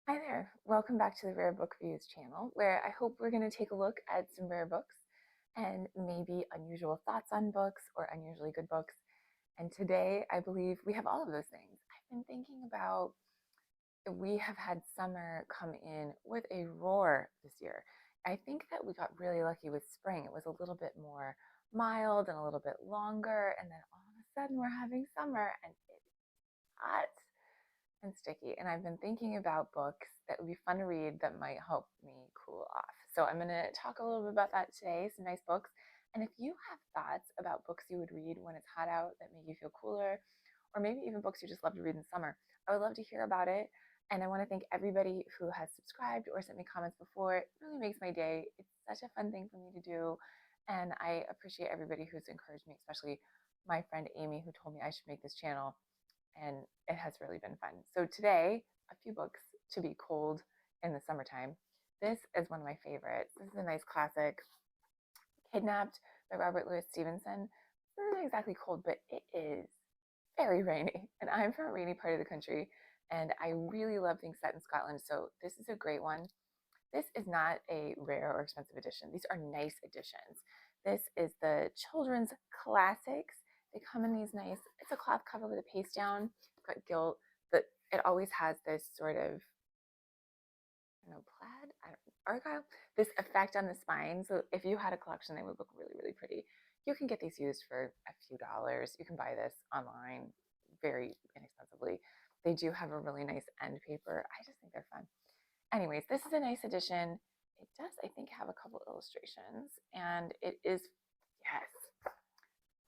Hi there. Welcome back to the Rare Book Reviews channel, where I hope we're going to take a look at some rare books and maybe unusual thoughts on books or unusually good books. And today, I believe we have all of those things. I've been thinking about we have had summer come in with a roar this year. I think that we got really lucky with spring. It was a little bit more mild and a little bit longer, and then all of a sudden we're having summer and it's hot and sticky. And I've been thinking about books that would be fun to read that might help me cool off. So I'm going to talk a little bit about that today, some nice books. And if you have thoughts about books you would read when it's hot out that make you feel cooler, or maybe even books you just love to read in summer, I would love to hear about it. And I want to thank everybody who has subscribed or sent me comments before. It really makes my day. It's such a fun thing for me to do. And I appreciate everybody who's encouraged me, especially my friend Amy, who told me I should make this channel, and it has really been fun. So today, a few books to be cold in the summertime. This is one of my favorites. This is a nice classic, Kidnapped by Robert Louis Stevenson. It's not exactly cold, but it is very rainy, and I'm from a rainy part of the country, and I really love things set in Scotland, so this is a great one. This is not a rare or expensive edition. These are nice editions. This is the children's classics. They come in these nice, it's a cloth cover with a paste down. It's got gilt, but it always has this sort of, I don't know, plaid, argyle, this effect on the spine. So if you had a collection, they would look really, really pretty. You can get these used for a few dollars. You can buy this online very inexpensively. They do have a really nice end paper. I just think they're fun. Anyways, this is a nice edition. It does, I think, have a couple illustrations, and it is, yes,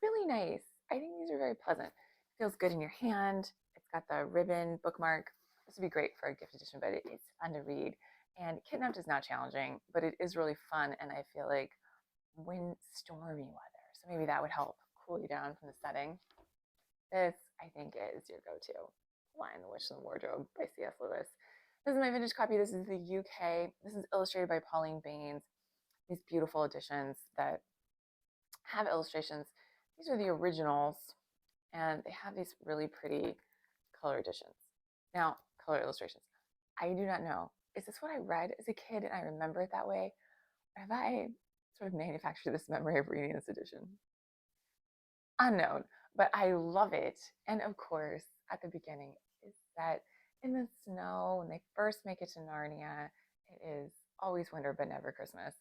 really nice. I think these are very pleasant. It feels good in your hand. It's got the ribbon bookmark. This would be great for a gift edition, but it's fun to read. And Kidnapped is not challenging, but it is really fun, and I feel like stormy weather. So maybe that would help cool you down from the setting. This, I think, is your go-to. Lion, the Witch, and the Wardrobe by C.S. Lewis. This is my vintage copy. This is the UK. This is illustrated by Pauline Baynes. These beautiful editions that have illustrations. These are the originals, and they have these really pretty color editions. Now, color illustrations. I do not know. Is this what I read as a kid and I remember it that way? Or have I sort of manufactured this memory of reading this edition? Unknown, but I love it. And of course, at the beginning, is set in the snow when they first make it to Narnia. It is always winter, but never Christmas.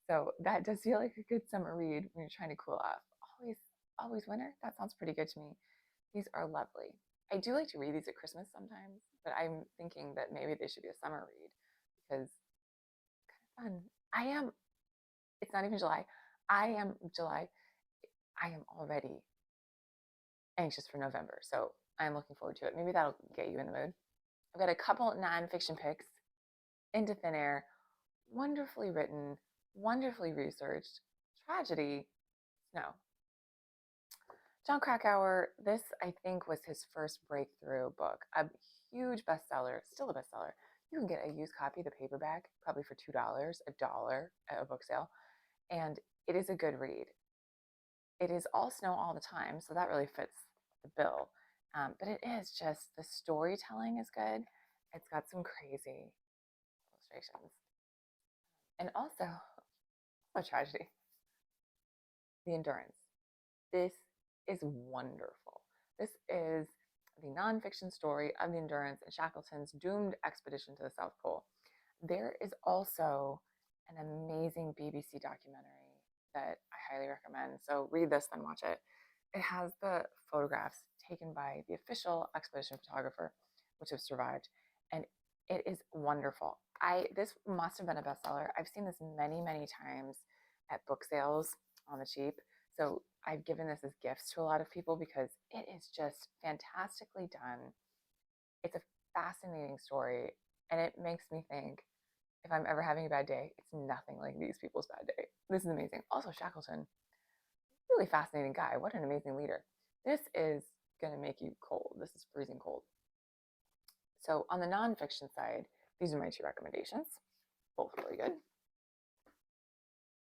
So that does feel like a good summer read when you're trying to cool off. Always winter? That sounds pretty good to me. These are lovely. I do like to read these at Christmas sometimes, but I'm thinking that maybe they should be a summer read because kind of fun. It's not even July. July. I am already anxious for November. So I'm looking forward to it. Maybe that'll get you in the mood. I've got a couple nonfiction picks, Into Thin Air, wonderfully written, wonderfully researched, tragedy, no. John Krakauer, this I think was his first breakthrough book, a huge bestseller, still a bestseller. You can get a used copy, the paperback, probably for $2, $1 at a book sale, and it is a good read. It is all snow all the time, so that really fits the bill. But it is just, the storytelling is good. It's got some crazy illustrations. And also, a tragedy, The Endurance. This is wonderful. This is the nonfiction story of the Endurance and Shackleton's doomed expedition to the South Pole. There is also an amazing BBC documentary that I highly recommend. So read this, then watch it. It has the photographs taken by the official expedition photographer, which have survived, and it is wonderful. This must have been a bestseller. I've seen this many, many times at book sales on the cheap. So I've given this as gifts to a lot of people because it is just fantastically done. It's a fascinating story, and it makes me think, if I'm ever having a bad day, it's nothing like these people's bad day. This is amazing. Also, Shackleton, really fascinating guy. What an amazing leader. This is going to make you cold. This is freezing cold. So on the nonfiction side, these are my two recommendations. Both really good.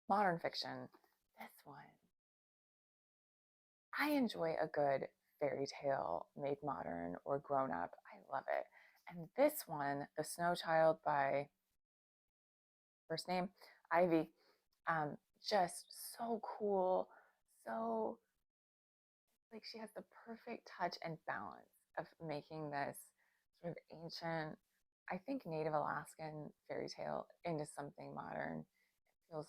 Modern fiction, this one. I enjoy a good fairy tale made modern or grown up. I love it. And this one, The Snow Child by first name, Ivey, just so cool. So like she has the perfect touch and balance of making this sort of ancient, I think Native Alaskan fairy tale into something modern. It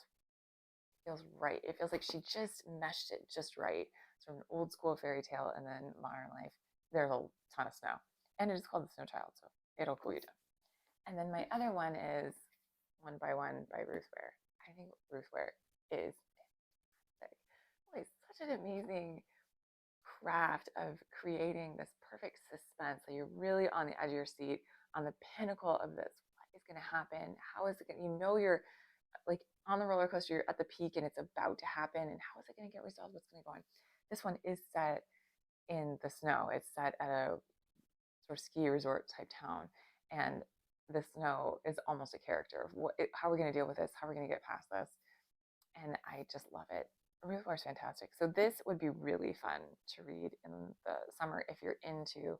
feels right. It feels like she just meshed it just right. Sort of an old school fairy tale and then modern life. There's a ton of snow. And it is called The Snow Child, so it'll cool you down. And then my other one is One by One by Ruth Ware. I think Ruth Ware is fantastic. Well, it's such an amazing craft of creating this perfect suspense. So you're really on the edge of your seat, on the pinnacle of this. What is going to happen? How is it going to, you're like on the roller coaster, you're at the peak and it's about to happen. And how is it going to get resolved? What's going to go on? This one is set in the snow. It's set at a sort of ski resort type town. And the snow is almost a character of how are we going to deal with this? How are we going to get past this? And I just love it. Ruth Ware is fantastic. So this would be really fun to read in the summer if you're into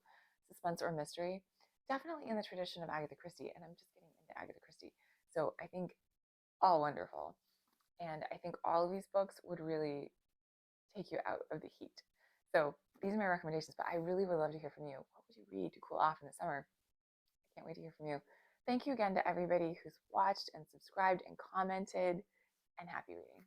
suspense or mystery. Definitely in the tradition of Agatha Christie, and I'm just getting into Agatha Christie. So I think all wonderful. And I think all of these books would really take you out of the heat. So these are my recommendations, but I really would love to hear from you. What would you read to cool off in the summer? I can't wait to hear from you. Thank you again to everybody who's watched and subscribed and commented, and happy reading.